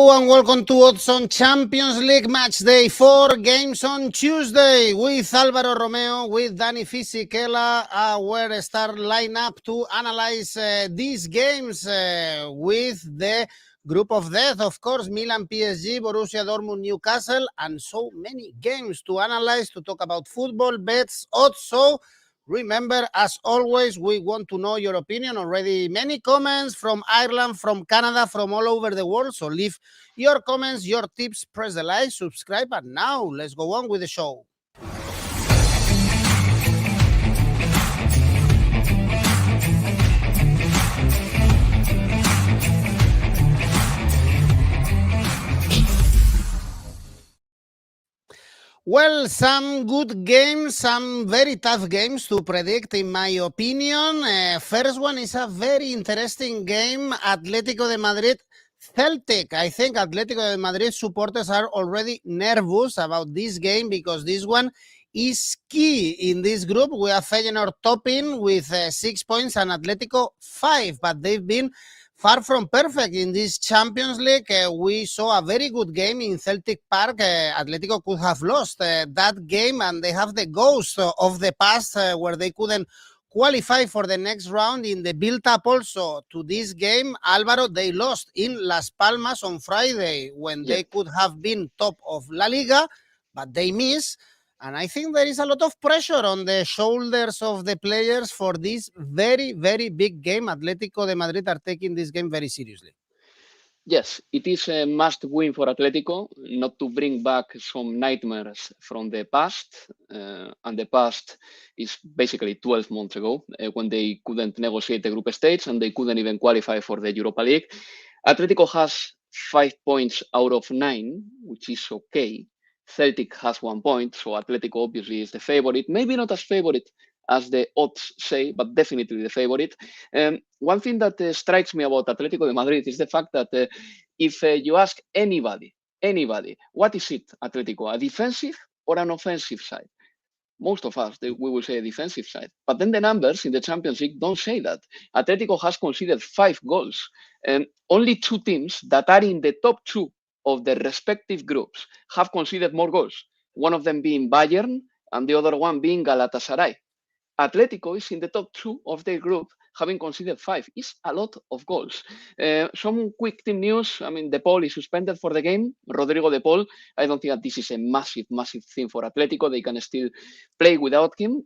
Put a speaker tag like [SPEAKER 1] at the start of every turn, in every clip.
[SPEAKER 1] Hello and welcome to Odds on Champions League Matchday. 4 games on Tuesday with Alvaro Romeo, with Dani Fisichella, our star lineup to analyze these games with the group of death, of course, Milan, PSG, Borussia Dortmund, Newcastle, and so many games to analyze, to talk about football, bets, odds. So remember, as always, we want to know your opinion. Already many comments from Ireland, from Canada, from all over the world. So leave your comments, your tips, press the like, subscribe. And now let's go on with the show. Well, some good games, some very tough games to predict, in my opinion. First one is a very interesting game, Atletico de Madrid, Celtic. I think Atletico de Madrid supporters are already nervous about this game because this one is key in this group. We have Feyenoord topping with 6 points and Atletico 5, but they've been far from perfect in this Champions League. We saw a very good game in Celtic Park. Atletico could have lost that game, and they have the ghost of the past where they couldn't qualify for the next round. In the build-up also to this game, Alvaro, they lost in Las Palmas on Friday when they could have been top of La Liga, but they missed. And I think there is a lot of pressure on the shoulders of the players for this very, very big game. Atletico de Madrid are taking this game very seriously.
[SPEAKER 2] Yes, it is a must win for Atletico, not to bring back some nightmares from the past. And the past is basically 12 months ago when they couldn't negotiate the group stage and they couldn't even qualify for the Europa League. Atletico has 5 points out of 9, which is okay. Celtic has 1 point, so Atletico obviously is the favorite. Maybe not as favorite as the odds say, but definitely the favorite. One thing that strikes me about Atletico de Madrid is the fact that if you ask anybody, what is it, Atletico, a defensive or an offensive side? Most of us, we will say a defensive side. But then the numbers in the Champions League don't say that. Atletico has conceded 5 goals. Only 2 teams that are in the top 2 of the respective groups have conceded more goals, one of them being Bayern and the other one being Galatasaray. Atletico is in the top 2 of their group, having conceded 5. It's a lot of goals. Some quick team news. I mean, De Paul is suspended for the game. Rodrigo De Paul. I don't think that this is a massive thing for Atletico. They can still play without him.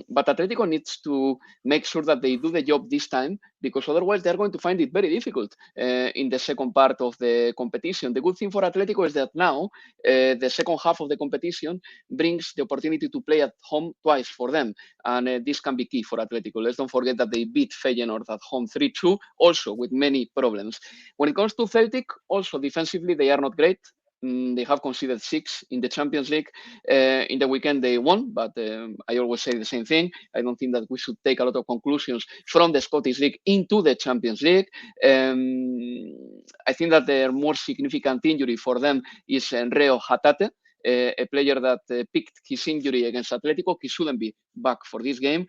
[SPEAKER 2] But Atletico needs to make sure that they do the job this time, because otherwise they're going to find it very difficult in the second part of the competition. The good thing for Atletico is that now the second half of the competition brings the opportunity to play at home twice for them. And this can be key for Atletico. Let's don't forget that they beat Feyenoord at home 3-2, also with many problems. When it comes to Celtic, also defensively, they are not great. They have conceded 6 in the Champions League. In the weekend, they won, but I always say the same thing. I don't think that we should take a lot of conclusions from the Scottish League into the Champions League. I think that the more significant injury for them is Reo Hatate, a player that picked his injury against Atletico. He shouldn't be back for this game.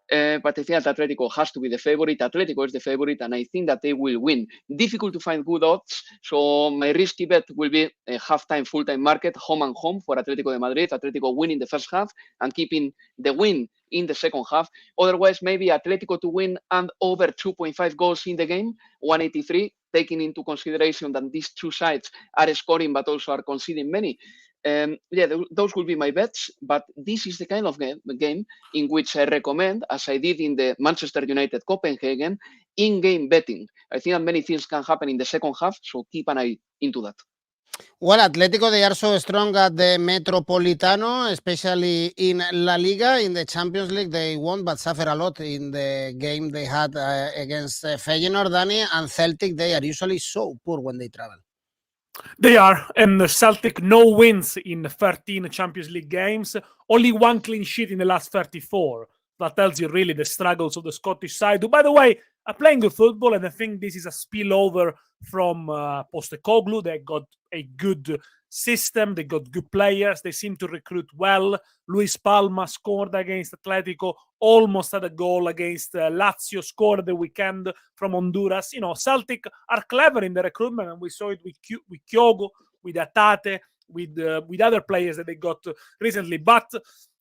[SPEAKER 2] But I think that Atletico has to be the favorite. Atletico is the favorite, and I think that they will win. Difficult to find good odds, so my risky bet will be a half-time, full-time market, home and home for Atletico de Madrid. Atletico winning the first half and keeping the win in the second half. Otherwise, maybe Atletico to win and over 2.5 goals in the game, 183, taking into consideration that these two sides are scoring but also are conceding many. Those will be my bets, but this is the kind of game in which I recommend, as I did in the Manchester United Copenhagen, in-game betting. I think that many things can happen in the second half, so keep an eye into that.
[SPEAKER 1] Well, Atletico, they are so strong at the Metropolitano, especially in La Liga. In the Champions League, they won, but suffer a lot in the game they had against Feyenoord, Dani, and Celtic. They are usually so poor when they travel.
[SPEAKER 3] They are, and Celtic no wins in 13 Champions League games, only 1 clean sheet in the last 34. That tells you really the struggles of the Scottish side, who, by the way, are playing good football, and I think this is a spillover from Postecoglou. They got a good system. They got good players. They seem to recruit well. Luis Palma scored against Atletico, almost had a goal against Lazio, scored the weekend from Honduras. Celtic are clever in the recruitment, and we saw it with Kyogo, with Atate, with other players that they got recently. But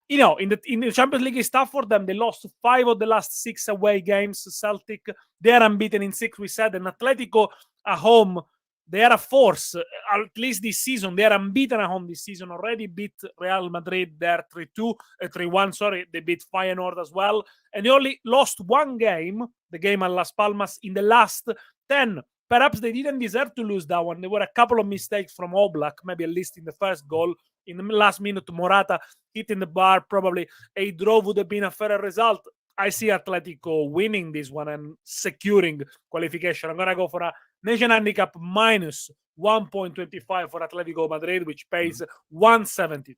[SPEAKER 3] in the Champions League, it's tough for them. They lost 5 of the last 6 away games. Celtic, they are unbeaten in 6, we said, and Atletico at home, they are a force, at least this season. They are unbeaten at home this season, already beat Real Madrid there 3-1, sorry. They beat Feyenoord as well. And they only lost 1 game, the game at Las Palmas, in the last 10. Perhaps they didn't deserve to lose that one. There were a couple of mistakes from Oblak, maybe at least in the first goal. In the last minute, Morata hitting the bar, probably a draw would have been a fairer result. I see Atletico winning this one and securing qualification. I'm going to go for a nation handicap minus 1.25 for Atletico Madrid, which pays 172.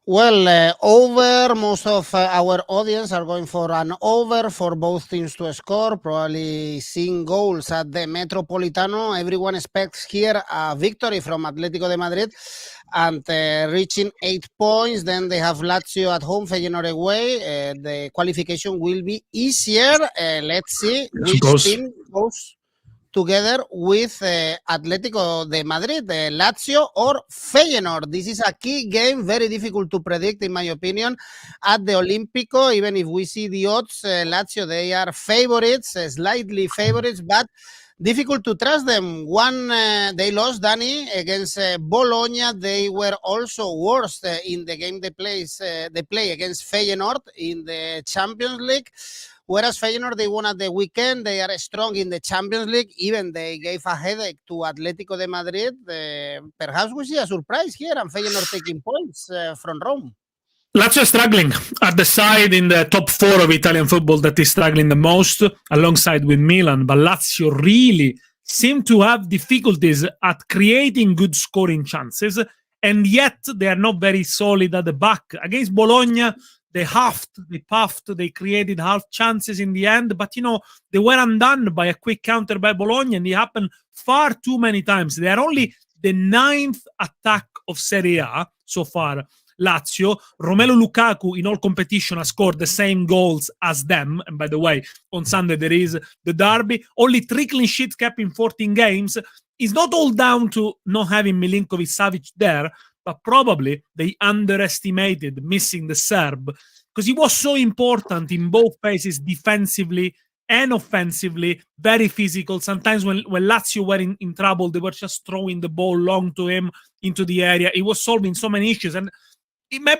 [SPEAKER 1] Well, over, most of our audience are going for an over for both teams to score, probably seeing goals at the Metropolitano. Everyone expects here a victory from Atletico de Madrid and reaching 8 points. Then they have Lazio at home, Feyenoord away. The qualification will be easier. Let's see which team goes together with Atletico de Madrid, Lazio or Feyenoord. This is a key game, very difficult to predict, in my opinion, at the Olímpico. Even if we see the odds, Lazio, they are favorites, slightly favorites, but difficult to trust them. They lost, Dani, against Bologna. They were also worst in the game they play against Feyenoord in the Champions League. Whereas Feyenoord, they won at the weekend. They are strong in the Champions League. Even they gave a headache to Atletico de Madrid. Perhaps we see a surprise here and Feyenoord taking points from Rome.
[SPEAKER 3] Lazio is struggling at the side in the top 4 of Italian football that is struggling the most, alongside with Milan. But Lazio really seem to have difficulties at creating good scoring chances, and yet they are not very solid at the back. Against Bologna, they puffed, they created half chances in the end, but they were undone by a quick counter by Bologna, and it happened far too many times. They are only the 9th attack of Serie A so far, Lazio. Romelu Lukaku in all competition has scored the same goals as them, and by the way, on Sunday there is the derby. Only 3 clean sheets kept in 14 games. It's not all down to not having Milinkovic-Savic there, but probably they underestimated missing the Serb, because he was so important in both phases, defensively and offensively, very physical. Sometimes when Lazio were in trouble, they were just throwing the ball long to him into the area. He was solving so many issues, and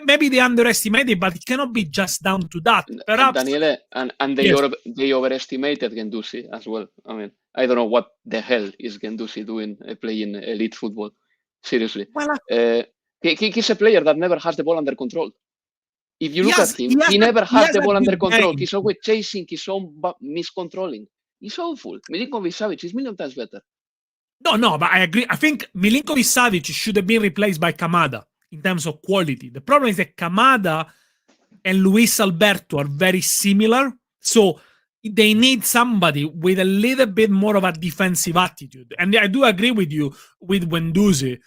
[SPEAKER 3] maybe they underestimated, but it cannot be just down to that. Perhaps,
[SPEAKER 2] Daniele, and they overestimated Guendouzi as well. I mean, I don't know what the hell is Guendouzi doing playing elite football. Seriously.
[SPEAKER 3] Well,
[SPEAKER 2] he's a player that never has the ball under control. If you look at him, he never has the ball under control. He's always chasing his own miscontrolling. He's awful. Milinkovic-Savic is million times better.
[SPEAKER 3] No, but I agree. I think Milinkovic-Savic should have been replaced by Kamada in terms of quality. The problem is that Kamada and Luis Alberto are very similar, so they need somebody with a little bit more of a defensive attitude. And I do agree with you with Guendouzi.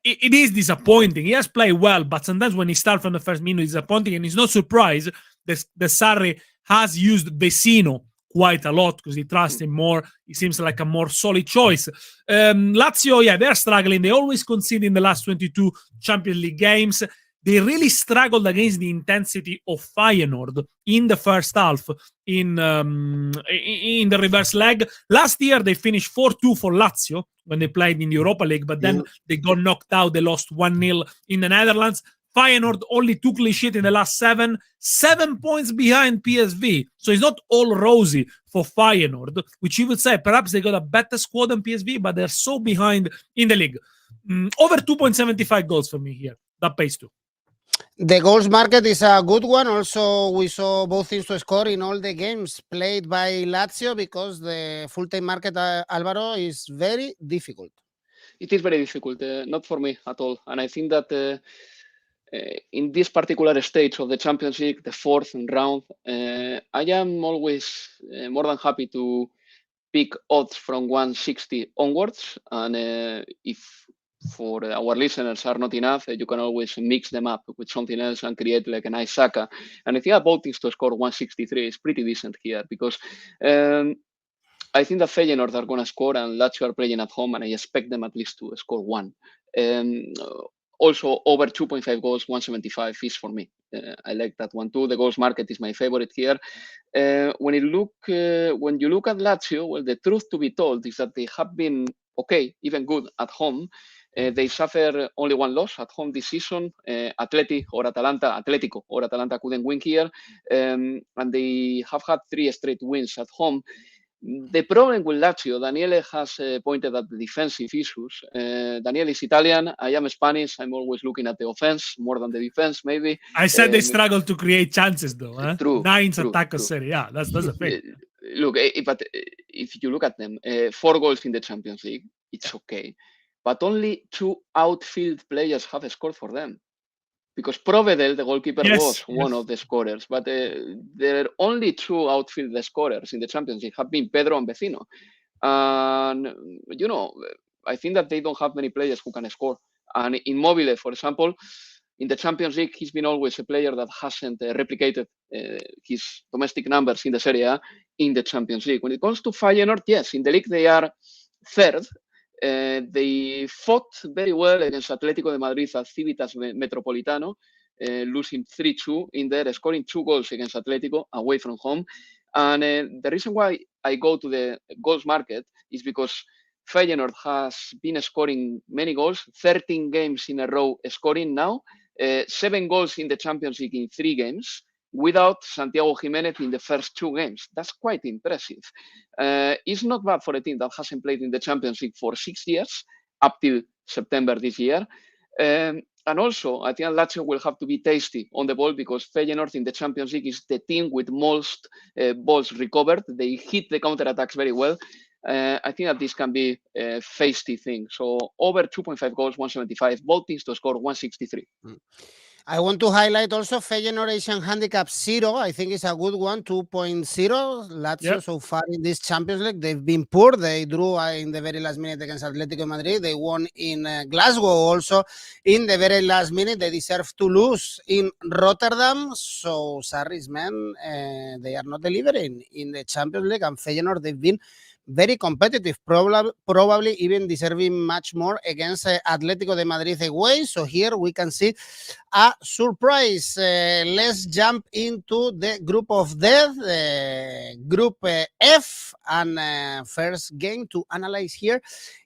[SPEAKER 3] It is disappointing. He has played well, but sometimes when he starts from the first minute, it's disappointing. And it's no surprise that Sarri has used Vecino quite a lot because he trusts him more. He seems like a more solid choice. Lazio, they're struggling. They always concede in the last 22 Champions League games. They really struggled against the intensity of Feyenoord in the first half in the reverse leg. Last year, they finished 4-2 for Lazio when they played in the Europa League, but then they got knocked out. They lost 1-0 in the Netherlands. Feyenoord only took clean sheet in the last 7 points behind PSV. So it's not all rosy for Feyenoord, which you would say perhaps they got a better squad than PSV, but they're so behind in the league. Over 2.75 goals for me here. That pays too.
[SPEAKER 1] The goals market is a good one. Also, we saw both teams to score in all the games played by Lazio because the full-time market, Alvaro, is very difficult.
[SPEAKER 2] It is very difficult, not for me at all. And I think that in this particular stage of the Champions League, the 4th round, I am always more than happy to pick odds from 160 onwards. And if for our listeners are not enough, you can always mix them up with something else and create like an ACCA. And I think that both things to score 163 is pretty decent here, because I think that Feyenoord are going to score and Lazio are playing at home, and I expect them at least to score one. Also, over 2.5 goals, 175 is for me. I like that one too. The goals market is my favorite here. When you look at Lazio, well, the truth to be told is that they have been okay, even good at home. They suffer only one loss at home this season. Atletico or Atalanta couldn't win here, and they have had 3 straight wins at home. The problem with Lazio, Daniele has pointed at the defensive issues. Daniele is Italian, I am Spanish. I'm always looking at the offense more than the defense, maybe.
[SPEAKER 3] I said they struggle to create chances, though. Huh?
[SPEAKER 2] True.
[SPEAKER 3] 9 attackers, yeah, that's a thing.
[SPEAKER 2] Look, but if you look at them, 4 goals in the Champions League, it's okay. But only 2 outfield players have scored for them. Because Provedel, the goalkeeper, was one of the scorers, but there are only 2 outfield scorers in the Champions League have been Pedro and Vecino. And, I think that they don't have many players who can score. And Immobile, for example, in the Champions League, he's been always a player that hasn't replicated his domestic numbers in the Serie A in the Champions League. When it comes to Feyenoord, yes, in the league they are third. They fought very well against Atletico de Madrid at Civitas Metropolitano, losing 3-2 in there, scoring 2 goals against Atletico away from home. And the reason why I go to the goals market is because Feyenoord has been scoring many goals, 13 games in a row scoring now, 7 goals in the Champions League in 3 games, without Santiago Giménez in the first 2 games. That's quite impressive. It's not bad for a team that hasn't played in the Champions League for 6 years, up till September this year. And also, I think Lazio will have to be tasty on the ball, because Feyenoord in the Champions League is the team with most balls recovered. They hit the counterattacks very well. I think that this can be a feisty thing. So over 2.5 goals, 175, both teams to score 163.
[SPEAKER 1] I want to highlight also Feyenoord Asian Handicap 0. I think it's a good one, 2.0. Lazio so far in this Champions League, they've been poor. They drew in the very last minute against Atletico Madrid. They won in Glasgow also in the very last minute. They deserve to lose in Rotterdam. So Sarri's men, they are not delivering in the Champions League. And Feyenoord, they've been very competitive, probably even deserving much more against Atletico de Madrid away. So here we can see a surprise. Let's jump into the group of death, group F, and first game to analyze here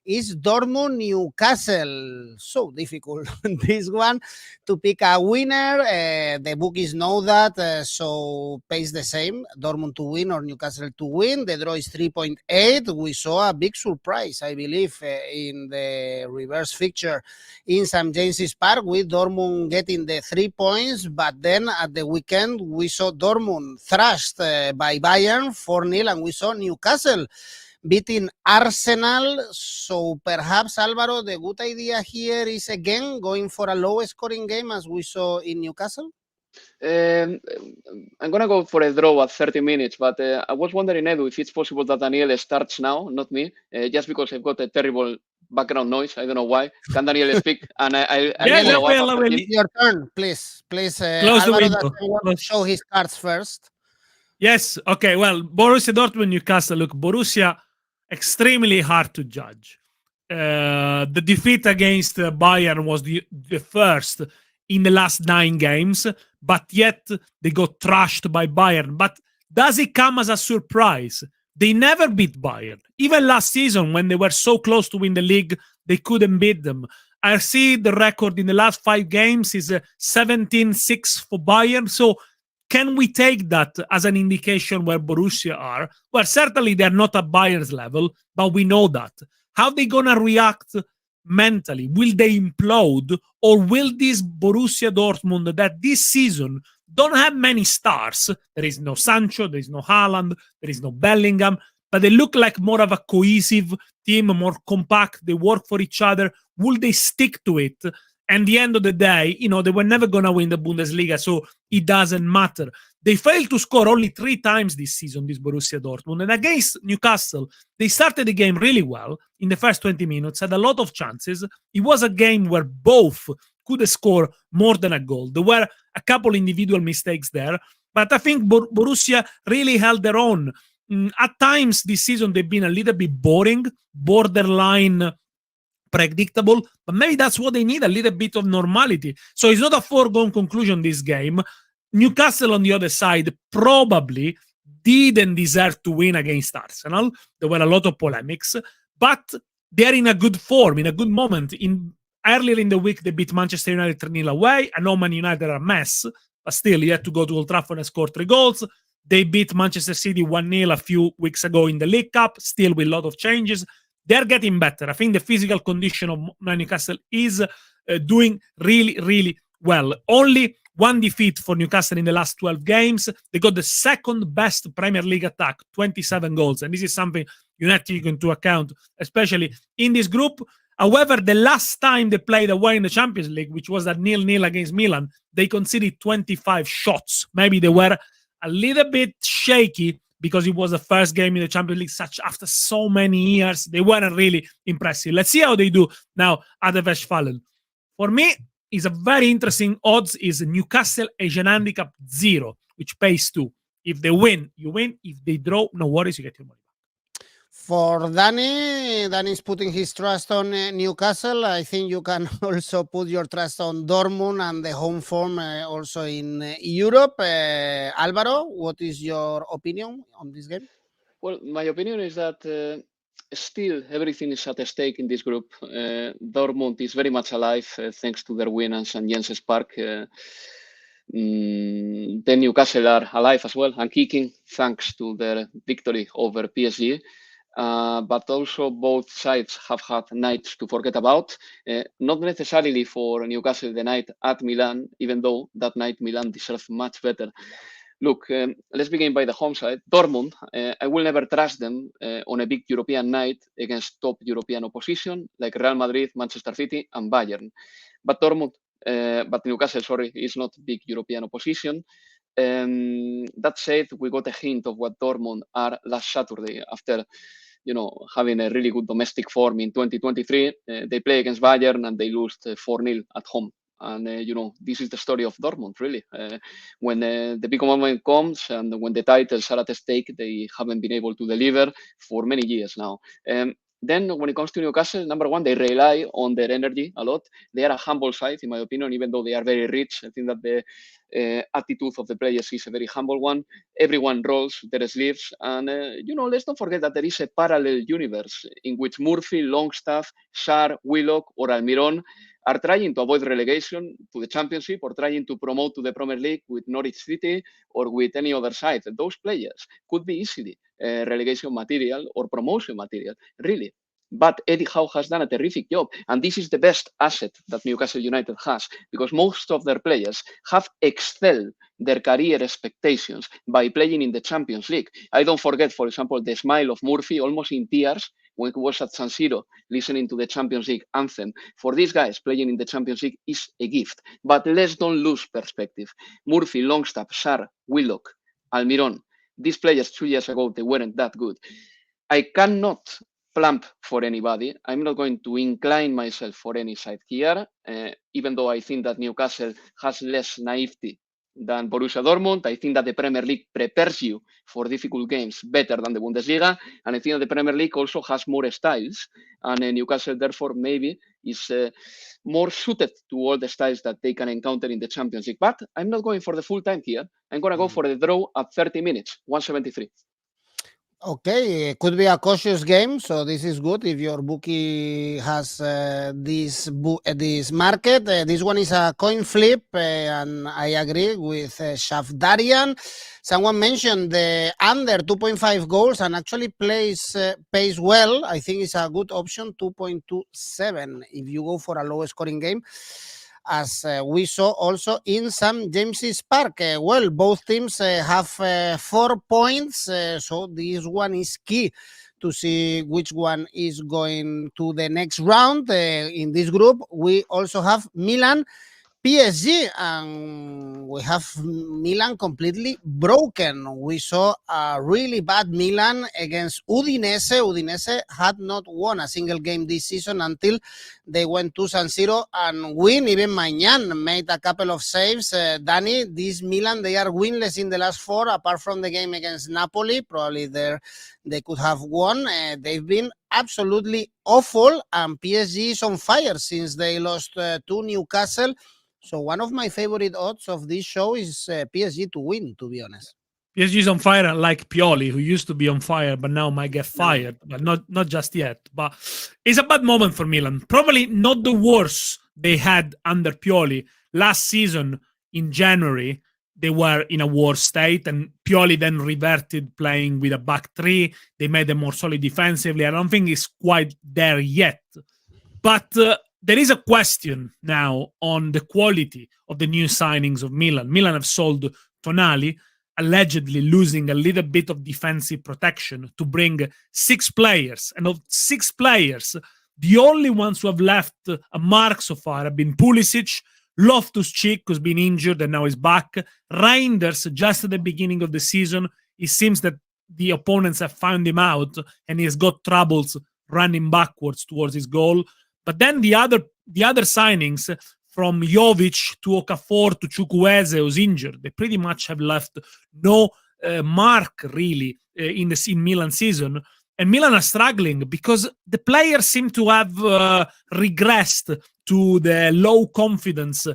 [SPEAKER 1] is Dortmund Newcastle. So difficult this one to pick a winner. The bookies know that, so pays the same, Dortmund to win or Newcastle to win. The draw is 3.8. We saw a big surprise, I believe, in the reverse fixture in St. James's Park with Dortmund getting the 3 points, but then at the weekend we saw Dortmund thrashed by Bayern 4-0, and we saw Newcastle beating Arsenal. So perhaps, Alvaro, the good idea here is again going for a low scoring game as we saw in Newcastle?
[SPEAKER 2] I'm going to go for a draw at 30 minutes, but I was wondering, Edu, if it's possible that Daniele starts now, not me, just because I've got a terrible background noise. I don't know why. Can Daniele speak? And I
[SPEAKER 1] Your turn, please.
[SPEAKER 3] Close
[SPEAKER 1] Alvaro
[SPEAKER 3] the window.
[SPEAKER 1] Show his cards first.
[SPEAKER 3] Yes. Okay. Well, Borussia Dortmund, Newcastle. Look, Borussia, extremely hard to judge. The defeat against Bayern was the first in the last 9 games, but yet they got trashed by Bayern. But does it come as a surprise? They never beat Bayern. Even last season, when they were so close to win the league, they couldn't beat them. I see the record in the last 5 games is 17-6 for Bayern. So can we take that as an indication where Borussia are? Well, certainly they're not at Bayern's level, but we know that. How are they going to react mentally? Will they implode? Or will this Borussia Dortmund that this season don't have many stars? There is no Sancho, there is no Haaland, there is no Bellingham, but they look like more of a cohesive team, more compact. They work for each other. Will they stick to it? And at the end of the day, they were never going to win the Bundesliga, so it doesn't matter. They failed to score only 3 times this season, this Borussia Dortmund. And against Newcastle, they started the game really well in the first 20 minutes, had a lot of chances. It was a game where both could score more than a goal. There were a couple individual mistakes there, but I think Borussia really held their own. At times this season, they've been a little bit boring, borderline predictable, but maybe that's what they need, a little bit of normality. So it's not a foregone conclusion, this game. Newcastle, on the other side, probably didn't deserve to win against Arsenal. There were a lot of polemics, but they're in a good form, in a good moment. Earlier in the week, they beat Manchester United 3-0 away. I know Man United are a mess, but still, you had to go to Old Trafford and score 3 goals. They beat Manchester City 1-0 a few weeks ago in the League Cup, still with a lot of changes. They're getting better. I think the physical condition of Newcastle is doing really, really well. Only 1 defeat for Newcastle in the last 12 games. They got the second best Premier League attack, 27 goals. And this is something you have to take into account, especially in this group. However, the last time they played away in the Champions League, which was that 0-0 against Milan, they conceded 25 shots. Maybe they were a little bit shaky because it was the first game in the Champions League after so many years. They weren't really impressive. Let's see how they do now at the Westfalen. For me, is a very interesting odds is Newcastle Asian Handicap 0, which pays 2. If they win, you win. If they draw, no worries, you get your money back.
[SPEAKER 1] For Dani's putting his trust on Newcastle. I think you can also put your trust on Dortmund and the home form also in Europe. Alvaro, what is your opinion on this game?
[SPEAKER 2] Well, my opinion is that still everything is at stake in this group. Dortmund is very much alive thanks to their win on St. James's Park. Then Newcastle are alive as well and kicking thanks to their victory over PSG. But also both sides have had nights to forget about. Not necessarily for Newcastle the night at Milan, even though that night Milan deserved much better. Look, let's begin by the home side. Dortmund, I will never trust them on a big European night against top European opposition like Real Madrid, Manchester City, and Bayern. But Newcastle, is not big European opposition. That said, we got a hint of what Dortmund are last Saturday after, having a really good domestic form in 2023. They play against Bayern and they lose 4-0 at home. And, this is the story of Dortmund, really. When the big moment comes and when the titles are at stake, they haven't been able to deliver for many years now. Then when it comes to Newcastle, number one, they rely on their energy a lot. They are a humble side, in my opinion, even though they are very rich. I think that the attitude of the players is a very humble one. Everyone rolls their sleeves. And, let's not forget that there is a parallel universe in which Murphy, Longstaff, Sarr, Willock, or Almiron are trying to avoid relegation to the Championship or trying to promote to the Premier League with Norwich City or with any other side. Those players could be easily relegation material or promotion material, really. But Eddie Howe has done a terrific job. And this is the best asset that Newcastle United has, because most of their players have excelled their career expectations by playing in the Champions League. I don't forget, for example, the smile of Murphy, almost in tears, when he was at San Siro listening to the Champions League anthem. For these guys, playing in the Champions League is a gift. But let's don't lose perspective. Murphy, Longstaff, Sarr, Willock, Almiron, these players 2 years ago, they weren't that good. I cannot plump for anybody. I'm not going to incline myself for any side here, even though I think that Newcastle has less naivety than Borussia Dortmund. I think that the Premier League prepares you for difficult games better than the Bundesliga. And I think that the Premier League also has more styles. And Newcastle, therefore, maybe is more suited to all the styles that they can encounter in the Champions League. But I'm not going for the full time here. I'm going to go for the draw at 30 minutes, 173.
[SPEAKER 1] Okay, it could be a cautious game, so this is good if your bookie has this market. This one is a coin flip, and I agree with Shakhtar. Someone mentioned the under 2.5 goals and actually pays well. I think it's a good option, 2.27 if you go for a low scoring game, as we saw also in St. James's Park. Well, both teams have 4 points, so this one is key to see which one is going to the next round. In this group, we also have Milan PSG, and we have Milan completely broken. We saw a really bad Milan against Udinese. Udinese had not won a single game this season until they went to San Siro and win. Even Maignan made a couple of saves. Dani, this Milan, they are winless in the last 4, apart from the game against Napoli. Probably they could have won. They've been absolutely awful, and PSG is on fire since they lost to Newcastle. So one of my favorite odds of this show is PSG to win, to be honest.
[SPEAKER 3] PSG is on fire, like Pioli, who used to be on fire, but now might get fired, but not just yet. But it's a bad moment for Milan. Probably not the worst they had under Pioli. Last season, in January, they were in a worse state, and Pioli then reverted playing with a back 3. They made them more solid defensively. I don't think it's quite there yet. But there is a question now on the quality of the new signings of Milan. Milan have sold Tonali, allegedly losing a little bit of defensive protection to bring 6 players. And of 6 players, the only ones who have left a mark so far have been Pulisic, Loftus-Cheek, who's been injured and now is back, Reinders, just at the beginning of the season. It seems that the opponents have found him out and he has got troubles running backwards towards his goal. But then the other signings, from Jovic to Okafor to Chukwueze, who's injured, they pretty much have left no mark really in Milan season. And Milan are struggling because the players seem to have regressed to the low confidence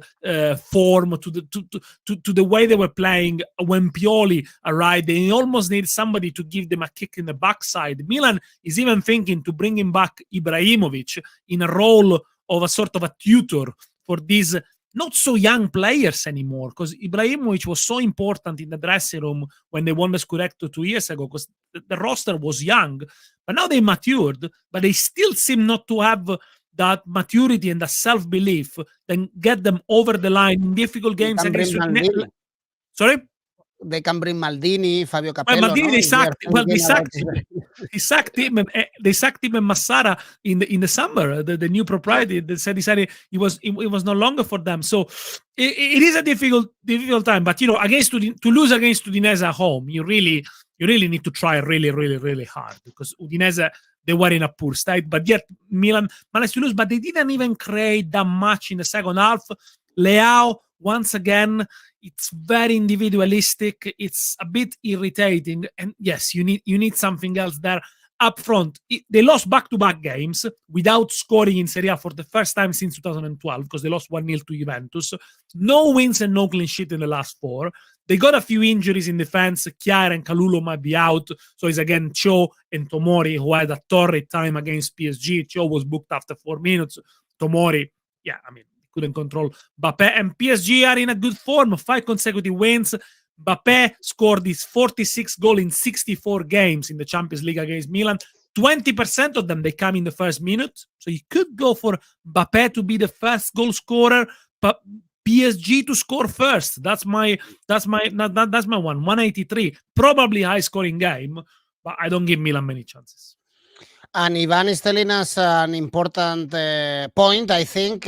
[SPEAKER 3] form, to the way they were playing when Pioli arrived. They almost need somebody to give them a kick in the backside. Milan is even thinking to bring him back Ibrahimovic in a role of a sort of a tutor for these not so young players anymore, because Ibrahimovic was so important in the dressing room when they won the Scudetto 2 years ago, because the roster was young. But now they matured, but they still seem not to have that maturity and the self-belief that get them over the line in difficult games against Udinese. Sorry?
[SPEAKER 1] They can bring Maldini, Fabio Capello.
[SPEAKER 3] Maldini,
[SPEAKER 1] no?
[SPEAKER 3] they sacked him and Massara in the summer. The new proprietor decided it was no longer for them. So it is a difficult time. But to lose against Udinese at home, you really need to try really hard, because Udinese, they were in a poor state. But yet Milan managed to lose, but they didn't even create that much in the second half. Leao, once again, it's very individualistic. It's a bit irritating. And yes, you need something else there up front. They lost back-to-back games without scoring in Serie A for the first time since 2012, because they lost 1-0 to Juventus. No wins and no clean sheet in the last 4. They got a few injuries in defense. Chiara and Kalulu might be out. So it's again Cho and Tomori, who had a torrid time against PSG. Cho was booked after 4 minutes. Tomori, couldn't control Mbappé. And PSG are in a good form, 5 consecutive wins. Mbappé scored his 46th goal in 64 games in the Champions League against Milan. 20% of them, they come in the first minute. So you could go for Mbappé to be the first goal scorer, but PSG to score first. That's my one. 183. Probably high scoring game, but I don't give Milan many chances.
[SPEAKER 1] And Ivan is telling us an important point, I think,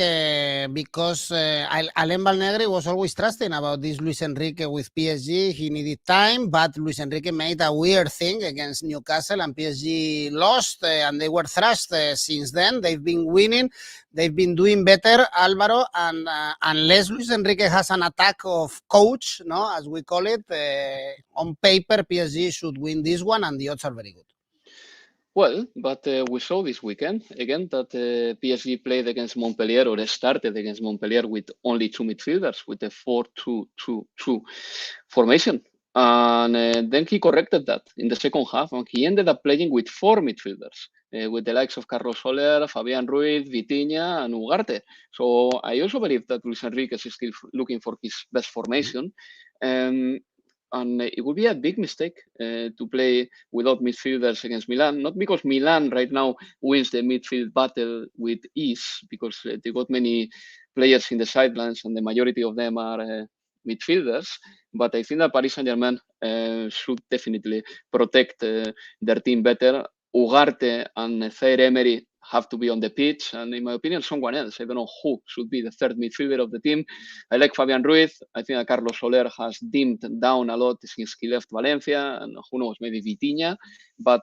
[SPEAKER 1] because Alain Valnegri was always trusting about this Luis Enrique with PSG. He needed time, but Luis Enrique made a weird thing against Newcastle, and PSG lost, and they were thrashed since then. They've been winning. They've been doing better, Alvaro, and unless Luis Enrique has an attack of coach, as we call it, on paper, PSG should win this one, and the odds are very good.
[SPEAKER 2] Well, but we saw this weekend, again, that PSG played against Montpellier, or started against Montpellier with only 2 midfielders, with a 4-2-2-2 formation. And then he corrected that in the second half, and he ended up playing with 4 midfielders, with the likes of Carlos Soler, Fabian Ruiz, Vitinha, and Ugarte. So I also believe that Luis Enrique is still looking for his best formation. And it would be a big mistake to play without midfielders against Milan. Not because Milan right now wins the midfield battle with ease, because they got many players in the sidelines and the majority of them are midfielders. But I think that Paris Saint-Germain should definitely protect their team better. Ugarte and Zaire Emery have to be on the pitch. And in my opinion, someone else. I don't know who should be the third midfielder of the team. I like Fabian Ruiz. I think that Carlos Soler has dimmed down a lot since he left Valencia. And who knows, maybe Vitinha. But,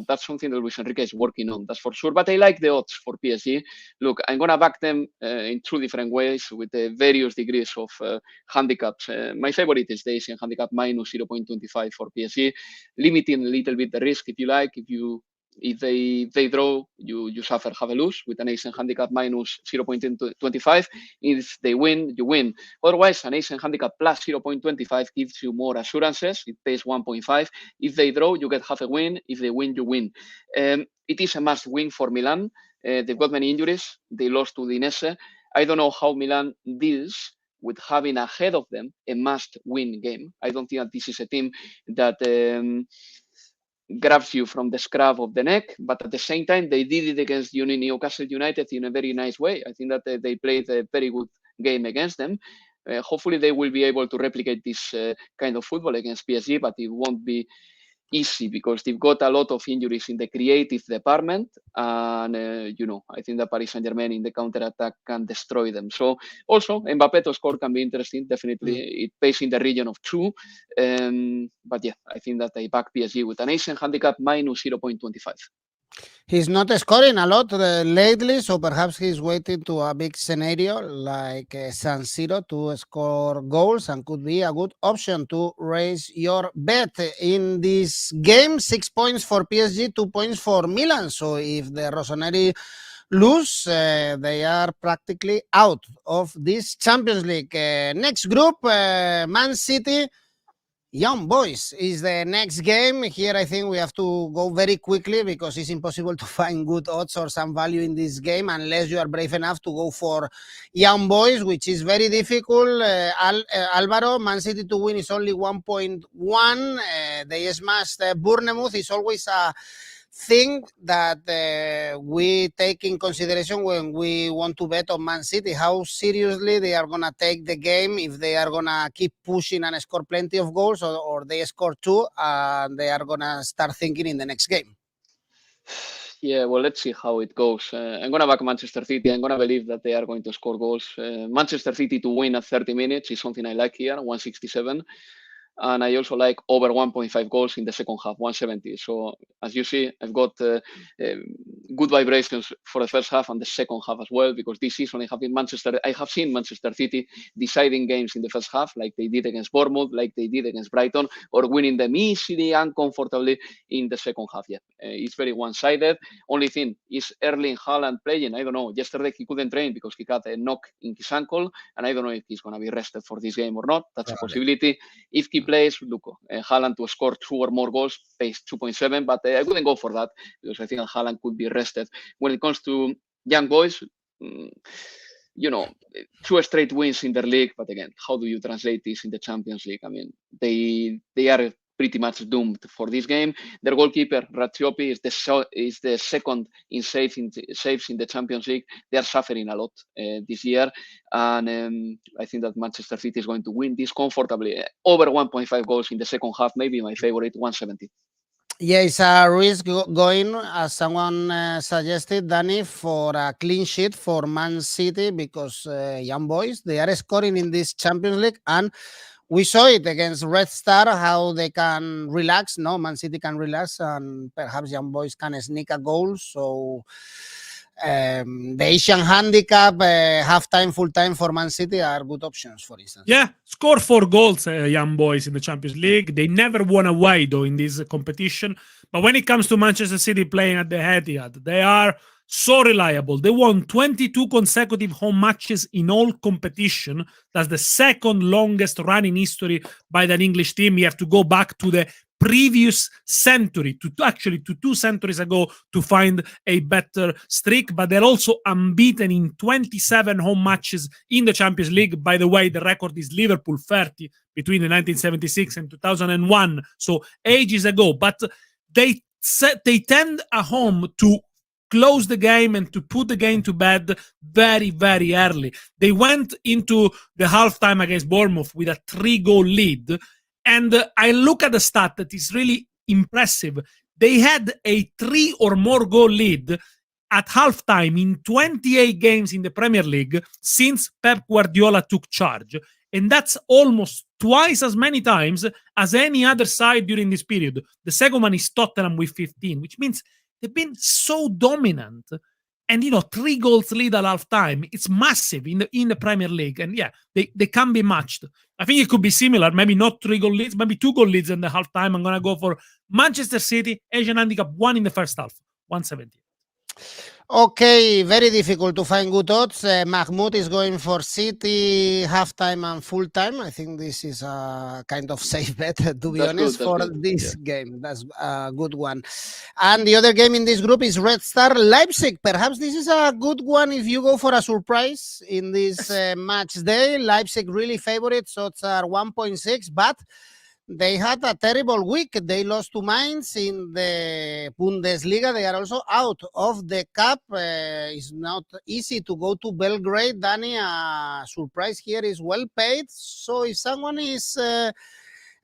[SPEAKER 2] that's something that Luis Enrique is working on, that's for sure. But I like the odds for PSG. Look, I'm going to back them in two different ways with various degrees of handicaps. My favorite is the Asian handicap minus 0.25 for PSG, limiting a little bit the risk if you like. If they draw, you suffer, have a lose with an Asian handicap minus 0.25. If they win, you win. Otherwise, an Asian handicap plus 0.25 gives you more assurances. It pays 1.5. If they draw, you get half a win. If they win, you win. It is a must win for Milan. They've got many injuries. They lost to Udinese. I don't know how Milan deals with having ahead of them a must win game. I don't think that this is a team that grabs you from the scruff of the neck, but at the same time, they did it against Newcastle United in a very nice way. I think that they played a very good game against them. Hopefully, they will be able to replicate this kind of football against PSG, but it won't be easy because they've got a lot of injuries in the creative department. And, I think that Paris Saint-Germain in the counter-attack can destroy them. So also, Mbappé to score can be interesting. Definitely, it pays in the region of 2. But yeah, I think that I back PSG with an Asian handicap minus 0.25.
[SPEAKER 1] He's not scoring a lot lately, so perhaps he's waiting to a big scenario like San Siro to score goals and could be a good option to raise your bet in this game. 6 points for PSG, 2 points for Milan. So if the Rossoneri lose, they are practically out of this Champions League. Next group, Man City. Young Boys is the next game. Here, I think we have to go very quickly because it's impossible to find good odds or some value in this game unless you are brave enough to go for Young Boys, which is very difficult. Alvaro, Man City to win is only 1.1. They smashed Bournemouth. Is always a thing that we take in consideration when we want to bet on Man City, how seriously they are going to take the game, if they are going to keep pushing and score plenty of goals, or they score 2 and they are going to start thinking in the next game.
[SPEAKER 2] Yeah, well, let's see how it goes. I'm going to back Manchester City. I'm going to believe that they are going to score goals. Manchester City to win at 30 minutes is something I like here, 167. And I also like over 1.5 goals in the second half, 170. So as you see, I've got good vibrations for the first half and the second half as well, because this season I have seen Manchester City deciding games in the first half, like they did against Bournemouth, like they did against Brighton, or winning them easily and comfortably in the second half. Yeah, it's very one-sided. Only thing is Erling Haaland playing. I don't know. Yesterday he couldn't train because he got a knock in his ankle, and I don't know if he's going to be rested for this game or not. That's a possibility. If he plays, look, Haaland to score 2 or more goals pays 2.7, but I wouldn't go for that because I think Haaland could be rested. When it comes to Young Boys, 2 straight wins in their league, but again, how do you translate this in the Champions League? I mean, they are pretty much doomed for this game. Their goalkeeper, Razziopi, is the second in saves in the Champions League. They are suffering a lot this year. And I think that Manchester City is going to win this comfortably. Over 1.5 goals in the second half, maybe my favorite, 170.
[SPEAKER 1] Yeah, it's a risk going, as someone suggested, Dani, for a clean sheet for Man City because Young Boys, they are scoring in this Champions League, and we saw it against Red Star, how they can relax. No, Man City can relax, and perhaps Young Boys can sneak a goal. So the Asian handicap, half-time, full-time for Man City are good options, for instance.
[SPEAKER 3] Yeah, score 4 goals, Young Boys in the Champions League. They never won away, though, in this competition. But when it comes to Manchester City playing at the Etihad, they are so reliable. They won 22 consecutive home matches in all competition. That's the second longest run in history by that English team. You have to go back to the previous century, to 2 centuries ago, to find a better streak. But they're also unbeaten in 27 home matches in the Champions League. By the way, the record is Liverpool 30 between the 1976 and 2001, so ages ago. But they tend at home to close the game and to put the game to bed very, very early. They went into the halftime against Bournemouth with a 3-goal lead. And I look at the stat that is really impressive. They had a 3 or more goal lead at halftime in 28 games in the Premier League since Pep Guardiola took charge. And that's almost twice as many times as any other side during this period. The second one is Tottenham with 15, which means they've been so dominant. And, 3 goals lead at halftime. It's massive in the Premier League. And yeah, they can be matched. I think it could be similar. Maybe not 3 goal leads, maybe 2 goal leads in the halftime. I'm going to go for Manchester City, Asian handicap 1 in the first half, 170.
[SPEAKER 1] Okay, very difficult to find good odds. Mahmoud is going for City halftime and full time. I think this is a kind of safe bet, to be honest, for this game. That's a good one. And the other game in this group is Red Star Leipzig. Perhaps this is a good one if you go for a surprise in this match day. Leipzig really favorites, odds are 1.6, but they had a terrible week. They lost to Mainz in the Bundesliga. They are also out of the cup. It's not easy to go to Belgrade. Dani, a surprise here is well paid. So if someone is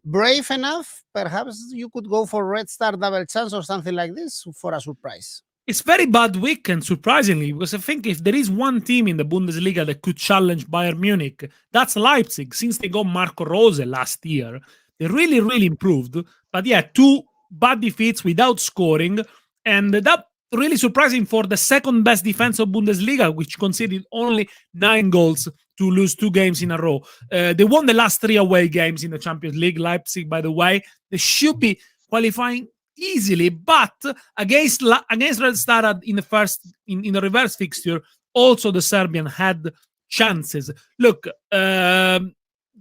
[SPEAKER 1] brave enough, perhaps you could go for Red Star double chance or something like this for a surprise.
[SPEAKER 3] It's very bad weekend, surprisingly, because I think if there is one team in the Bundesliga that could challenge Bayern Munich, that's Leipzig. Since they got Marco Rose last year, they really, really improved. But yeah, 2 bad defeats without scoring. And that really surprising for the second best defense of Bundesliga, which conceded only 9 goals to lose 2 games in a row. They won the last 3 away games in the Champions League. Leipzig, by the way, they should be qualifying easily, but against Red Star in the reverse fixture, also the Serbian had chances. Look, the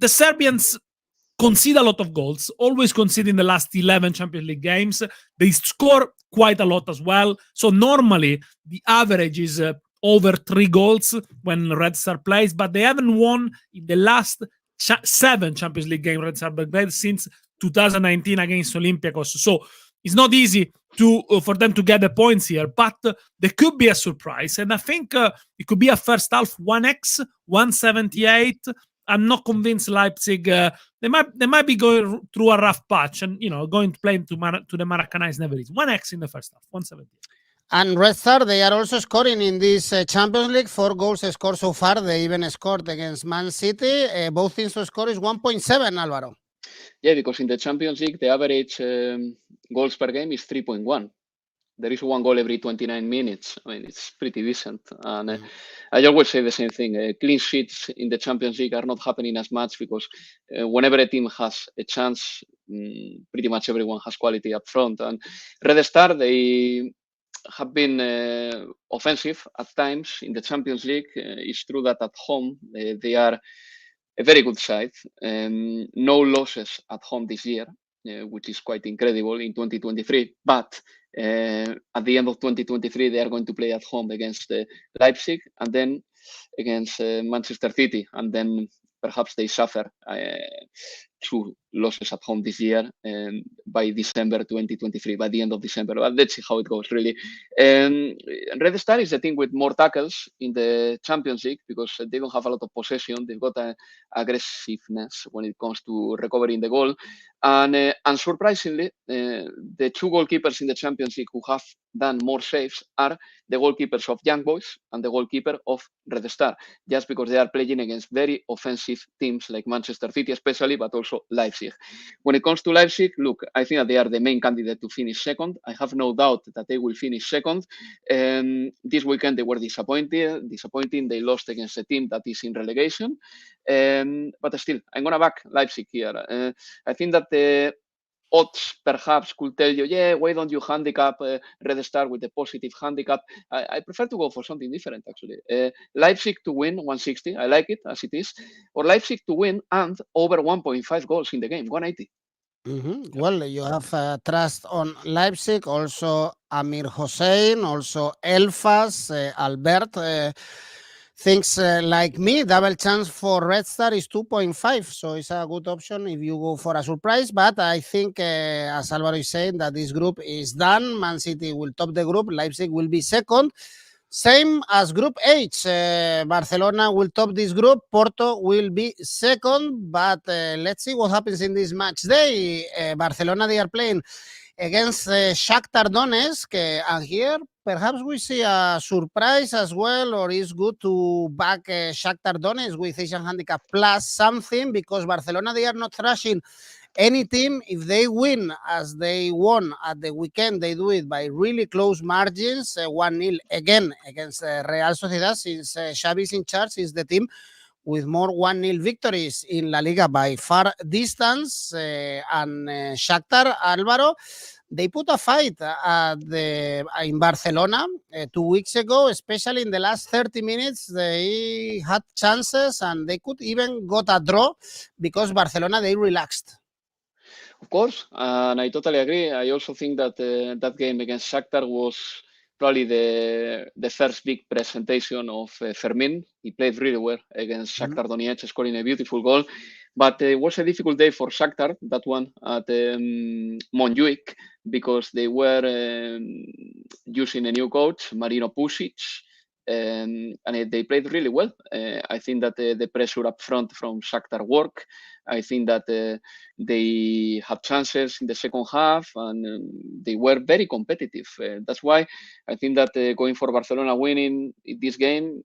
[SPEAKER 3] Serbians concede a lot of goals, always concede in the last 11 Champions League games. They score quite a lot as well. So normally the average is over 3 goals when Red Star plays, but they haven't won in the last 7 Champions League games, Red Star Belgrade, since 2019 against Olympiacos. So it's not easy for them to get the points here, but there could be a surprise. And I think it could be a first half 1x, 178. I'm not convinced Leipzig. They might be going through a rough patch, and going to play to the Maracanã is never easy. 1x in the first half, 170.
[SPEAKER 1] And Red Star, they are also scoring in this Champions League. 4 goals scored so far. They even scored against Man City. Both teams to score is 1.7, Alvaro.
[SPEAKER 2] Yeah, because in the Champions League, the average goals per game is 3.1. There is 1 goal every 29 minutes. I mean, it's pretty decent. And I always say the same thing. Clean sheets in the Champions League are not happening as much because whenever a team has a chance, pretty much everyone has quality up front. And Red Star, they have been offensive at times in the Champions League. It's true that at home, they are a very good side. No losses at home this year, which is quite incredible in 2023. But at the end of 2023, they are going to play at home against Leipzig and then against Manchester City. And then perhaps they suffer 2 losses at home this year by December 2023, by the end of December. But let's see how it goes, really. Red Star is the team with more tackles in the Champions League because they don't have a lot of possession. They've got aggressiveness when it comes to recovering the goal. And unsurprisingly, the 2 goalkeepers in the Champions League who have done more saves are the goalkeepers of Young Boys and the goalkeeper of Red Star, just because they are playing against very offensive teams like Manchester City especially, but also Leipzig. When it comes to Leipzig, look, I think that they are the main candidate to finish second. I have no doubt that they will finish second. This weekend they were disappointing. They lost against a team that is in relegation. But still, I'm going to back Leipzig here. I think that the odds perhaps could tell you, yeah, why don't you handicap Red Star with a positive handicap? I prefer to go for something different, actually. Leipzig to win 160, I like it as it is. Or Leipzig to win and over 1.5 goals in the game, 180.
[SPEAKER 1] Well, you have trust on Leipzig, also Amir Hossein, also Elfas, Albert. Things like me, double chance for Red Star is 2.5, so it's a good option if you go for a surprise. But I think, as Alvaro is saying, that this group is done. Man City will top the group. Leipzig will be second. Same as Group H. Barcelona will top this group. Porto will be second. But let's see what happens in this match day. Barcelona, they are playing against Shakhtar Donetsk, and here perhaps we see a surprise as well, or it's good to back Shakhtar Donetsk with Asian Handicap plus something, because Barcelona, they are not thrashing any team. If they win as they won at the weekend, they do it by really close margins, 1-0 again against Real Sociedad, since Xavi is in charge, is the team with more 1-0 victories in La Liga by far distance. And Shakhtar, Alvaro, they put a fight in Barcelona 2 weeks ago, especially in the last 30 minutes. They had chances and they could even got a draw because Barcelona, they relaxed.
[SPEAKER 2] Of course, and I totally agree. I also think that that game against Shakhtar was probably the first big presentation of Fermin. He played really well against Shakhtar Donetsk, scoring a beautiful goal. But it was a difficult day for Shakhtar, that one at Montjuic, because they were using a new coach, Marino Pusic, and they played really well. I think that the pressure up front from Shakhtar worked. I think that they had chances in the second half, and they were very competitive. That's why I think that going for Barcelona winning this game,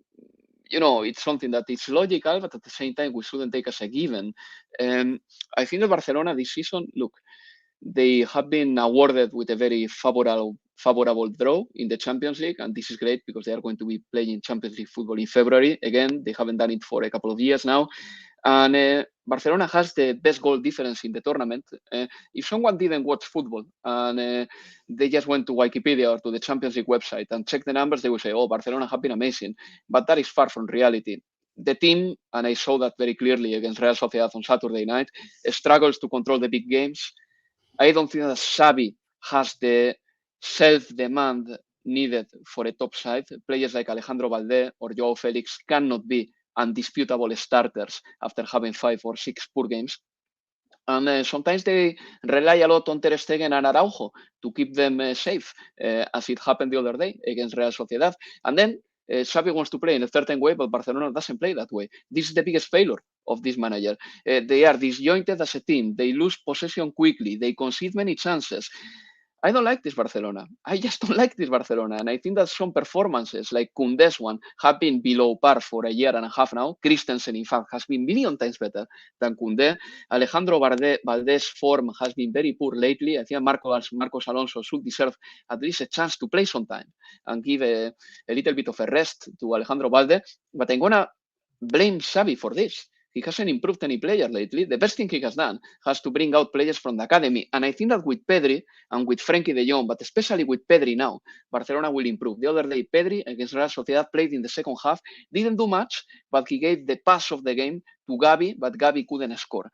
[SPEAKER 2] it's something that is logical, but at the same time, we shouldn't take as a given. I think that Barcelona this season, look, they have been awarded with a very favorable draw in the Champions League, and this is great because they are going to be playing Champions League football in February. Again, they haven't done it for a couple of years now. And Barcelona has the best goal difference in the tournament. If someone didn't watch football and they just went to Wikipedia or to the Champions League website and checked the numbers, they would say, oh, Barcelona have been amazing. But that is far from reality. The team, and I saw that very clearly against Real Sociedad on Saturday night, struggles to control the big games. I don't think that Xavi has the self-demand needed for a top side. Players like Alejandro Balde or Joao Felix cannot be undisputable starters after having 5 or 6 poor games. And sometimes they rely a lot on Ter Stegen and Araujo to keep them safe, as it happened the other day against Real Sociedad. And then Xavi wants to play in a certain way, but Barcelona doesn't play that way. This is the biggest failure of this manager. They are disjointed as a team. They lose possession quickly. They concede many chances. I don't like this Barcelona. I just don't like this Barcelona. And I think that some performances, like Koundé's one, have been below par for a year and a half now. Christensen, in fact, has been million times better than Koundé. Alejandro Balde's form has been very poor lately. I think Marcos Alonso should deserve at least a chance to play sometime and give a little bit of a rest to Alejandro Balde. But I'm going to blame Xavi for this. He hasn't improved any player lately. The best thing he has done has to bring out players from the academy. And I think that with Pedri and with Frenkie de Jong, but especially with Pedri now, Barcelona will improve. The other day, Pedri against Real Sociedad played in the second half, didn't do much, but he gave the pass of the game to Gavi, but Gavi couldn't score.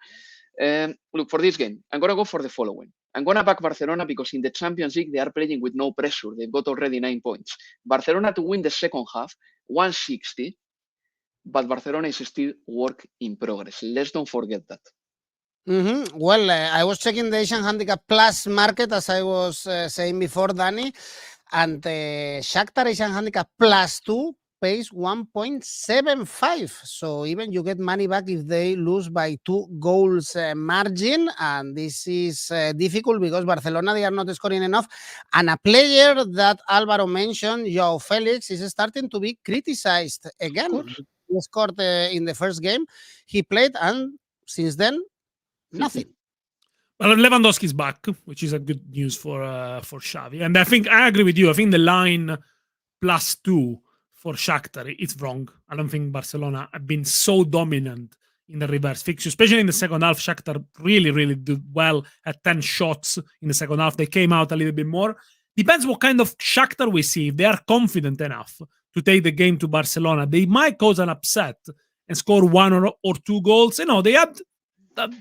[SPEAKER 2] Look, for this game, I'm going to go for the following. I'm going to back Barcelona because in the Champions League, they are playing with no pressure. They've got already 9 points. Barcelona to win the second half, 160. But Barcelona is still work in progress. Let's don't forget that.
[SPEAKER 1] Well, I was checking the Asian Handicap Plus market, as I was saying before, Dani, and Shakhtar Asian Handicap Plus 2 pays 1.75. So even you get money back if they lose by 2 goals margin. And this is difficult because Barcelona, they are not scoring enough. And a player that Alvaro mentioned, Joao Felix, is starting to be criticized again. He scored in the first game. He played, and since then, nothing.
[SPEAKER 3] Well, Lewandowski's back, which is a good news for Xavi. And I agree with you. I think the line +2 for Shakhtar, it's wrong. I don't think Barcelona have been so dominant in the reverse fixture, especially in the second half. Shakhtar really did well at 10 shots in the second half. They came out a little bit more. Depends what kind of Shakhtar we see. If they are confident enough to take the game to Barcelona, they might cause an upset and score 1 or 2 goals. They had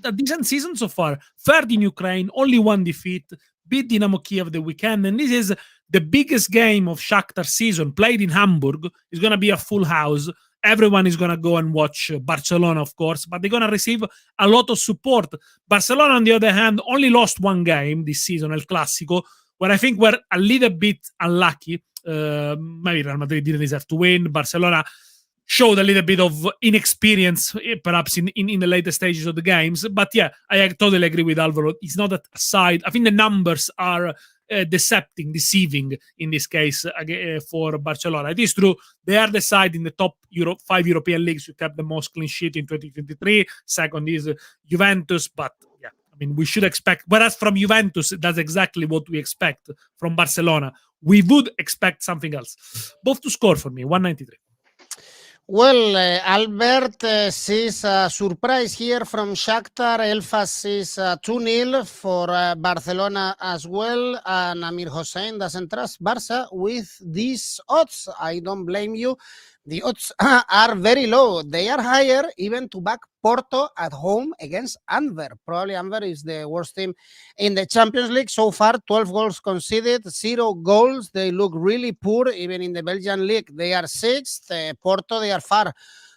[SPEAKER 3] a decent season so far. Third in Ukraine, only 1 defeat, beat Dynamo Kiev the weekend, and this is the biggest game of Shakhtar season, played in Hamburg. It's going to be a full house. Everyone is going to go and watch Barcelona, of course, but they're going to receive a lot of support. Barcelona, on the other hand, only lost 1 game this season, El Clásico, where I think we're a little bit unlucky. Maybe Real Madrid didn't deserve to win. Barcelona showed a little bit of inexperience, perhaps in the later stages of the games. But yeah, I totally agree with Alvaro. It's not a side. I think the numbers are deceiving in this case for Barcelona. It is true they are the side in the top 5 European leagues who kept the most clean sheet in 2023. Second is Juventus, but yeah, I mean, we should expect. Whereas from Juventus, that's exactly what we expect. From Barcelona, we would expect something else. Both to score for me, 193.
[SPEAKER 1] Well, Albert sees a surprise here from Shakhtar. Elfas sees 2-0 for Barcelona as well. And Amir Hossein doesn't trust Barca with these odds. I don't blame you. The odds are very low. They are higher even to back Porto at home against Antwerp. Probably Antwerp is the worst team in the Champions League so far. 12 goals conceded, 0 goals. They look really poor. Even in the Belgian league, they are 6th. Porto, they are far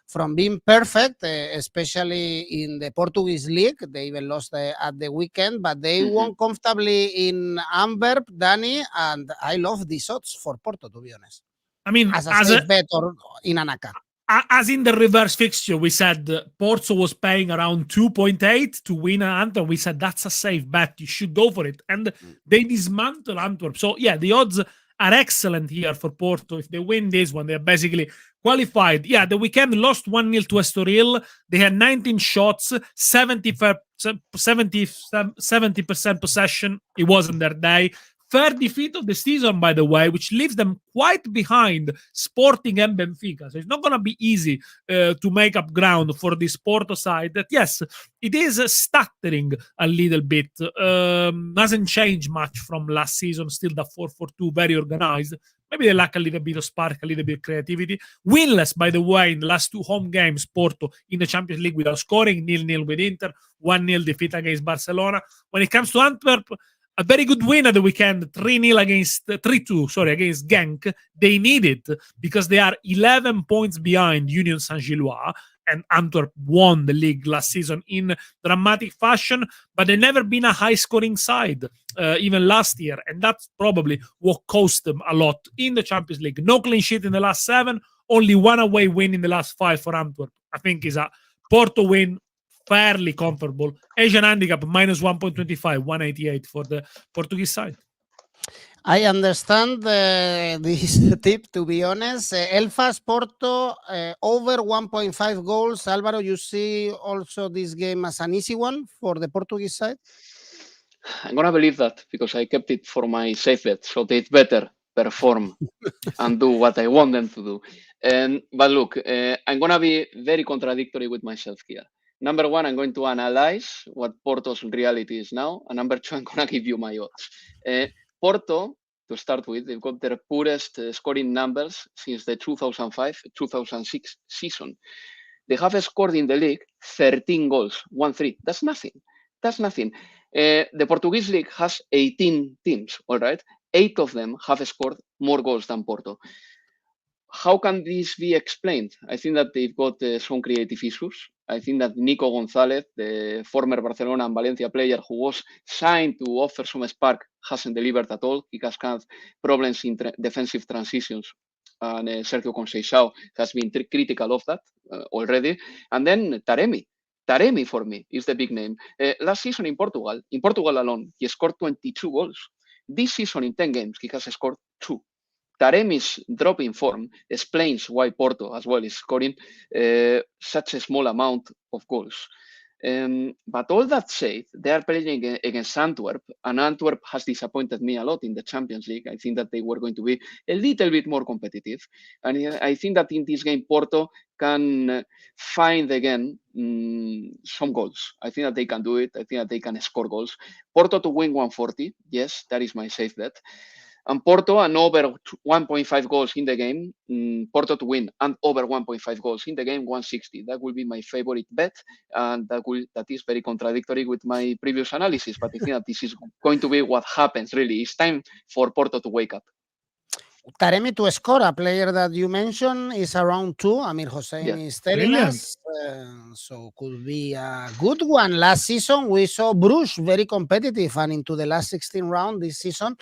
[SPEAKER 1] from being perfect, especially in the Portuguese league. They even lost at the weekend, but they won comfortably in Antwerp, Dani, and I love these odds for Porto, to be honest.
[SPEAKER 3] I mean,
[SPEAKER 1] as a safe bet or in an ACCA.
[SPEAKER 3] As in the reverse fixture, we said Porto was paying around 2.8 to win Antwerp. We said that's a safe bet. You should go for it. And they dismantle Antwerp. So, yeah, the odds are excellent here for Porto. If they win this one, they're basically qualified. Yeah, the weekend lost 1-0 to Estoril. They had 19 shots, 70% possession. It wasn't their day. Third defeat of the season, by the way, which leaves them quite behind Sporting and Benfica. So it's not going to be easy to make up ground for this Porto side that, yes, it is stuttering a little bit. Doesn't change much from last season. Still the 4-4-2, very organized. Maybe they lack a little bit of spark, a little bit of creativity. Winless, by the way, in the last 2 home games, Porto in the Champions League without scoring, 0-0 with Inter, 1-0 defeat against Barcelona. When it comes to Antwerp, a very good win at the weekend, 3-2 against Genk. They need it because they are 11 points behind Union Saint-Gilloise, and Antwerp won the league last season in dramatic fashion, but they've never been a high-scoring side, even last year, and that's probably what cost them a lot in the Champions League. No clean sheet in the last 7, only 1 away win in the last 5 for Antwerp. I think is a Porto win, fairly comfortable. Asian handicap minus 1.25, 188 for the Portuguese side.
[SPEAKER 1] I understand this tip, to be honest. Elfas Porto over 1.5 goals. Alvaro, you see also this game as an easy one for the Portuguese side?
[SPEAKER 2] I'm going to believe that because I kept it for my safe bet, so they better perform and do what I want them to do. But look, I'm going to be very contradictory with myself here. Number 1, I'm going to analyze what Porto's reality is now. And number 2, I'm going to give you my odds. Porto, to start with, they've got their poorest scoring numbers since the 2005-2006 season. They have scored in the league 13 goals, 1-3. That's nothing. That's nothing. The Portuguese league has 18 teams, all right? 8 of them have scored more goals than Porto. How can this be explained? I think that they've got some creative issues. I think that Nico González, the former Barcelona and Valencia player who was signed to offer some spark, hasn't delivered at all. He has had problems in defensive transitions. And Sergio Conceição has been critical of that already. And then Taremi. Taremi, for me, is the big name. Last season in Portugal alone, he scored 22 goals. This season in 10 games, he has scored 2. Taremi's drop in form explains why Porto as well is scoring such a small amount of goals. But all that said, they are playing against Antwerp, and Antwerp has disappointed me a lot in the Champions League. I think that they were going to be a little bit more competitive. And I think that in this game, Porto can find again some goals. I think that they can do it. I think that they can score goals. Porto to win 140. Yes, that is my safe bet. And Porto and over 1.5 goals in the game. Porto to win and over 1.5 goals in the game, 160. That will be my favorite bet, and that is very contradictory with my previous analysis. But I think that this is going to be what happens. Really, it's time for Porto to wake up.
[SPEAKER 1] Taremi to score, a player that you mentioned is around 2. Amir Hossein
[SPEAKER 2] Yeah.
[SPEAKER 1] is telling
[SPEAKER 3] Brilliant.
[SPEAKER 1] us. So could be a good one. Last season, we saw Bruges very competitive, and into the last 16 round this season,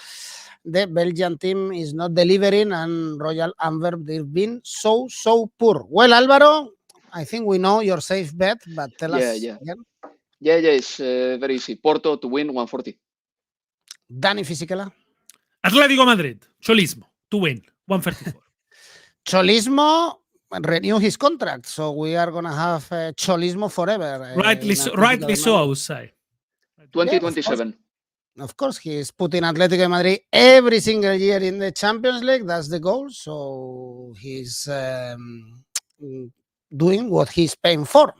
[SPEAKER 1] the Belgian team is not delivering, and Royal Antwerp, they've been so poor. Well, Alvaro, I think we know your safe bet, but tell us again.
[SPEAKER 2] Yeah, it's very easy. Porto to win 140.
[SPEAKER 1] Dani Fisichella.
[SPEAKER 3] Atletico Madrid, Cholismo, to win, 134.
[SPEAKER 1] Cholismo renew his contract, so we are going to have Cholismo forever.
[SPEAKER 3] Rightly so, I would say.
[SPEAKER 2] 2027.
[SPEAKER 1] Of course, he is putting Atletico de Madrid every single year in the Champions League. That's the goal. So he's doing what he's paying for.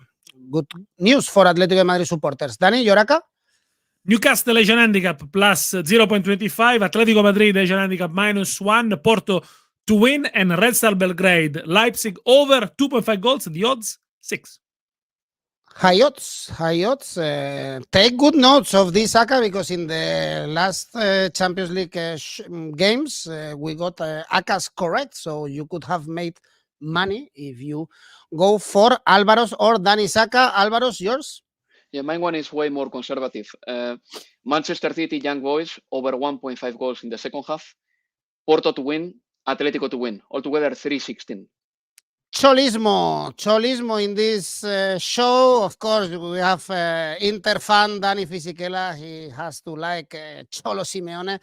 [SPEAKER 1] Good news for Atletico de Madrid supporters. Dani, Yoraka?
[SPEAKER 3] Newcastle Asian handicap plus 0.25, Atletico Madrid Asian handicap -1, Porto to win, and Red Star Belgrade Leipzig over 2.5 goals. The odds 6.
[SPEAKER 1] High odds. Take good notes of this, ACCA, because in the last Champions League games, we got ACCA's correct, so you could have made money if you go for Alvaro's or Dani's ACCA. Alvaro's, yours?
[SPEAKER 2] Yeah, mine one is way more conservative. Manchester City Young Boys over 1.5 goals in the second half. Porto to win, Atletico to win. Altogether 316.
[SPEAKER 1] Cholismo in this show. Of course, we have Inter fan Dani Fisichella. He has to like Cholo Simeone,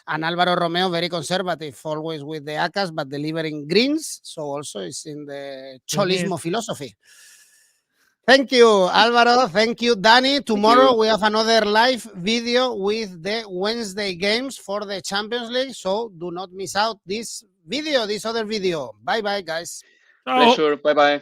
[SPEAKER 1] and Alvaro Romeo, very conservative, always with the ACCAs, but delivering greens. So also it's in the Cholismo philosophy. Thank you, Alvaro. Thank you, Dani. Tomorrow we have another live video with the Wednesday games for the Champions League. So do not miss out this other video. Bye-bye, guys.
[SPEAKER 2] Pleasure. Bye-bye.